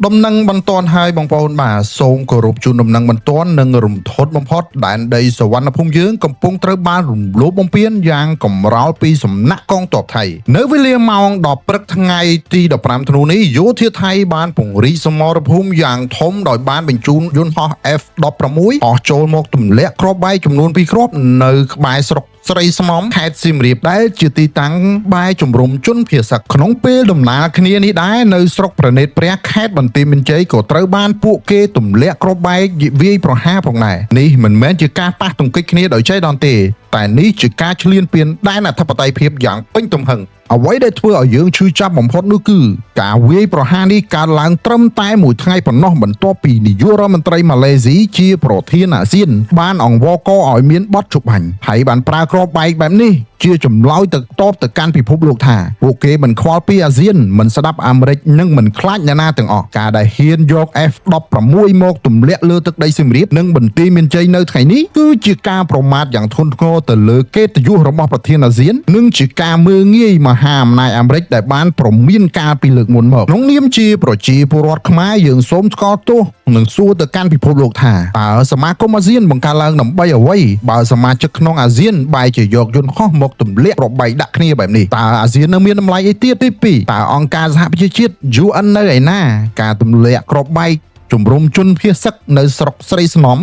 ដំណឹងបន្ទាន់ហើយបងប្អូនបាទសូមគោរពជូនដំណឹងបន្ទាន់និងរំធត់បំផុតដែនដីសវណ្ណភូមិយើងកំពុងត្រូវបានរំលោភបំពានយ៉ាងកម្រោលពីសំណាក់កងទ័ពថៃនៅវេលាម៉ោង10ព្រឹកថ្ងៃទី15ធ្នូនេះយោធាថៃបានពង្រីកសមរភូមិយ៉ាងធំដោយបានបញ្ជូនយន្តហោះ F-16 អស់ចូលមកទម្លាក់គ្រាប់បែកចំនួន2គ្រាប់នៅក្បែរស្រុកស្រីស្មំខេត្តសៀមរាបដែលជាទីតាំងបែរជំរំជនភៀសក្នុងពេលដំណើរគ្នានេះដែរនៅស្រុកប្រណិតព្រះខេត្តបន្ទាយមានជ័យក៏ត្រូវបានពួកគេទម្លាក់គ្រាប់បែកវាយប្រហារផងដែរនេះមិនមែនជាការប៉ះទង្គិចគ្នាដោយចៃដន្យទេតែនេះជាការឈ្លានពានដែនអធិបតេយ្យភាពយ៉ាងពេញទំហឹងអ្វីដែលធ្វើឲ្យយើងឈឺចាប់បំផុតនោះគឺការវាយប្រហារនេះកើតឡើងត្រឹមតែមួយថ្ងៃប៉ុណ្ណោះបន្ទាប់ពីនាយករដ្ឋមន្ត្រីម៉ាឡេស៊ីជាប្រធានអាស៊ានបានអង្វរកឲ្យមានបទជបាញ់ហើយបានប្រើគ្រាប់បែកបែបនេះជាចម្លើយទៅតបទៅកាន់ពិភពលោកថាពួកគេមិនខ្វល់ពីអាស៊ានមិនស្ដាប់អាមេរិកនិងមិនខ្លាចអ្នកណាទាំងអស់ការដែលហ៊ានយក F-16 មកទម្លាក់លើទឹកដីសៀមរាបនិងបន្ទាយមានជ័យនៅថ្ងៃនេះគឺជាការប្រមាថយ៉ាងធ្ងន់ធ្ងរទៅលើកិត្តិយសរបស់ប្រធានអាស៊ាននិងជាការមើលងាយមហាអំណាចអាមេរិកដែលបានប្រមានការពីលើកមុនមកក្នុងនាមជាប្រជាពលរដ្ឋខ្មែរយើងសូមស្គាល់ទោសនិងសួរទៅកាន់ពិភពលោកថាតើសមាគមអាស៊ានបង្កើតឡើងដើម្បីអ្វីបើសមាជិកក្នុងអាស៊ានបែរជាយកយន្តហោះមកទម្លាក់ប្របែកដាក់គ្នាបែបនេះតើអាស៊ាននៅមានតម្លៃអីទៀតទី2តើអង្គការសហប្រជាជាតិ UN នៅឯណាការទម្លាក់គ្រាប់បែកជំរុំជនភៀសសឹកនៅស្រុកស្រីស្នំ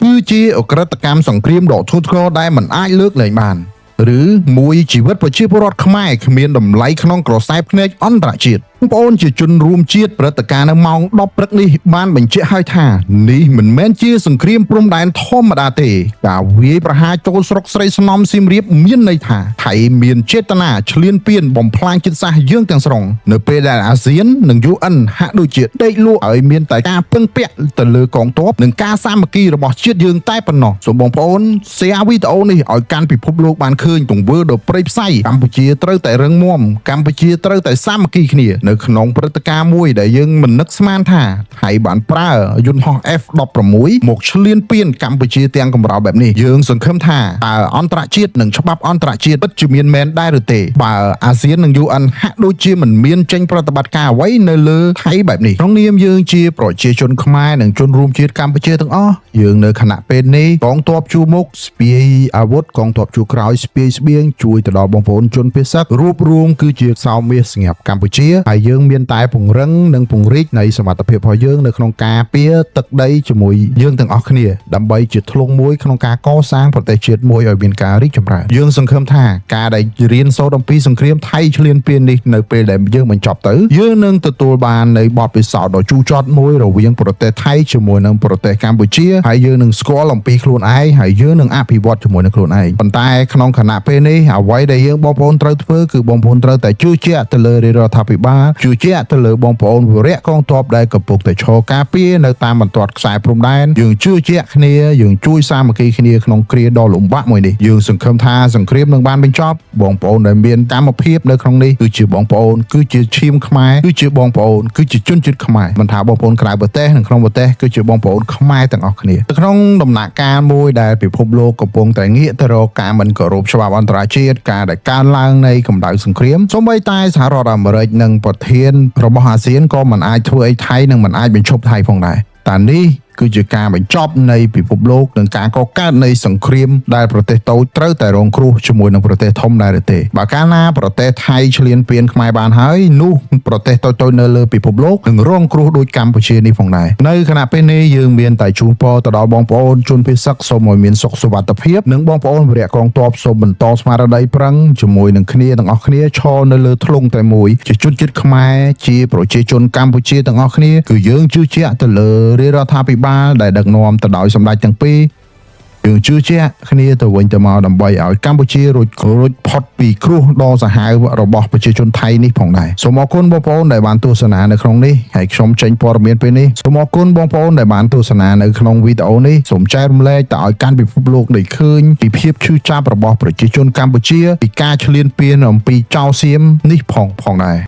គឺជាអក្រិតកម្មសង្គ្រាមដ៏ធ្ងន់ធ្ងរដែលមិនអាចលើកលែងបានឬមួយជីវិតប្រជាពលរដ្ឋខ្មែរគ្មានតម្លៃក្នុងក្រសែភ្នែកអន្តរជាតិបងប្អូនជាជនរួមជាតិព្រឹត្តិការណ៍នៅម៉ោង10ព្រឹកនេះបានបញ្ជាក់ឲ្យថានេះមិនមែនជាសង្គ្រាមព្រំដែនធម្មតាទេការវាយប្រហារចូលស្រុកស្រីស្នំសៀមរាបមានន័យថាថៃមានចេតនាឈ្លានពានបំផ្លាញជាតិសាសន៍យើងទាំងស្រុងនៅពេលដែលអាស៊ាននិង UN ហាក់ដូចជាដេកលក់ឲ្យមានតែការពឹងពាក់ទៅលើកងទ័ពនិងការសាមគ្គីរបស់ជាតិយើងតែប៉ុណ្ណោះសូមបងប្អូន share វីដេអូនេះឲ្យកាន់ពិភពលោកបានឃើញទង្វើដ៏ព្រៃផ្សៃកម្ពុជាត្រូវតែរឹងមាំកម្ពុជាត្រូវតែសាមគ្គីគ្នានៅក្នុងព្រឹត្តិការណ៍មួយដែលយើងមិននឹកស្មានថាថៃបានប្រើយន្តហោះ F-16 មកឈ្លានពានកម្ពុជាទាំងកម្រោលបែបនេះយើងសង្ឃឹមថាតើអន្តរជាតិនិងច្បាប់អន្តរជាតិពិតជាមានមែនដែរឬទេបើអាស៊ាននិង UN ហាក់ដូចជាមិនមានចេញប្រតិបត្តិការអ្វីនៅលើថៃបែបនេះក្នុងនាមយើងជាប្រជាជនខ្មែរនិងជនរួមជាតិកម្ពុជាទាំងអស់យើងនៅខណៈពេលនេះកងទ័ពជួរមុខស្ពាយអាវុធកងទ័ពជួរក្រោយស្ពាយស្បៀងជួយទៅដល់បងប្អូនជនភៀសសឹករួបរวมគឺជាសោមាសស្ងាត់កម្ពុជាហើយយើងមានតែពង្រឹងនិងពង្រីកនៃសមត្ថភាពរបស់យើងនៅក្នុងការពារទឹកដីជាមួយយើងទាំងអស់គ្នាដើម្បីជាធ្លុងមួយក្នុងការកសាងប្រទេសជាតិមួយឲ្យមានការរីកចម្រើនយើងសង្ឃឹមថាការដែលរៀនសូត្រអំពីសង្គ្រាមថៃឈ្លានពាននេះនៅពេលដែលយើងបញ្ចប់ទៅយើងនឹងទទួលបាននៃបទពិសោធន៍ដ៏ជូរចត់មួយរវាងប្រទេសថៃជាមួយនឹងប្រទេសកម្ពុជាហើយយើងនឹងស្គាល់អំពីខ្លួនឯងហើយយើងនឹងអភិវឌ្ឍជាមួយនឹងខ្លួនឯងប៉ុន្តែក្នុងខណៈពេលនេះអ្វីដែលយើងបងប្អូនត្រូវធ្វើគឺបងប្អូនត្រូវតែជឿជាក់ទៅលើរដ្ឋាភិបាលជឿជាក់ទៅលើបងប្អូនវរៈកងទ័ពដែលកំពុងតែឈរការពារនៅតាមបន្ទាត់ខ្សែព្រំដែនយើងជឿជាក់គ្នាយើងជួយសាមគ្គីគ្នាក្នុងគ្រាដ៏លំបាកមួយនេះយើងសង្ឃឹមថាសង្គ្រាមនឹងបានបញ្ចប់បងប្អូនដែលមានកម្មភាពនៅក្នុងនេះគឺជាបងប្អូនគឺជាឈាមខ្មែរគឺជាបងប្អូនគឺជាជនជាតិខ្មែរមិនថាបងប្អូនក្រៅប្រទេសនិងក្នុងប្រទេសគឺជាបងប្អូនខ្មែរទាំងអស់គ្នាក្នុងដំណាក់កាលមួយដែលពិភពលោកកំពុងតែងាកទៅរកការមិនគោរពច្បាប់អន្តរជាតិការដែលកើនឡើងនៃកម្ដៅសង្គ្រាមសូម្បីតែសហរដ្ឋអាមេរិកនិងប្រធានរបស់អាស៊ានក៏មិនអាចធ្វើអីថៃនិងមិនអាចបញ្ឈប់ថៃផងដែរតែនេះគឺជាការបញ្ចប់នៃពិភពលោកនិងការកកើតនៃសង្គ្រាមដែលប្រទេសតូចត្រូវតែរងគ្រោះជាមួយនឹងប្រទេសធំដែរទេបើកាលណាប្រទេសថៃឈ្លានពានខ្មែរបានហើយនោះប្រទេសតូចៗនៅលើពិភពលោកនឹងរងគ្រោះដូចកម្ពុជានេះផងដែរនៅខណៈពេលនេះយើងមានតែជូនពរទៅដល់បងប្អូនជនភៀសសឹកសូមឲ្យមានសុខសុវត្ថិភាពនិងបងប្អូនវរៈកងទ័ពសូមបន្តស្មារតីប្រឹងជាមួយនឹងគ្នាទាំងអស់គ្នាឈរនៅលើធ្លុងតែមួយជាជនជាតិខ្មែរជាប្រជាជនកម្ពុជាទាំងអស់គ្នាគឺយើងជឿជាក់ទៅលើរដ្ឋាភិបាលដែលដឹកនាំទៅដោយសម្ដេចទាំងពីរយើងជឿជាក់គ្នាទៅវិញទៅមកដើម្បីឲ្យកម្ពុជារួចផុតពីគ្រោះដ៏សាហាវរបស់ប្រជាជនថៃនេះផងដែរសូមអរគុណបងប្អូនដែលបានទស្សនានៅក្នុងនេះហើយខ្ញុំចេញព័ត៌មានពេលនេះសូមអរគុណបងប្អូនដែលបានទស្សនានៅក្នុងវីដេអូនេះសូមចែករំលែកទៅឲ្យកាន់ពិភពលោកได้ឃើញពីភាពឈឺចាប់របស់ប្រជាជនកម្ពុជាពីការឈ្លានពានអំពីចៅសៀមនេះផងដែរ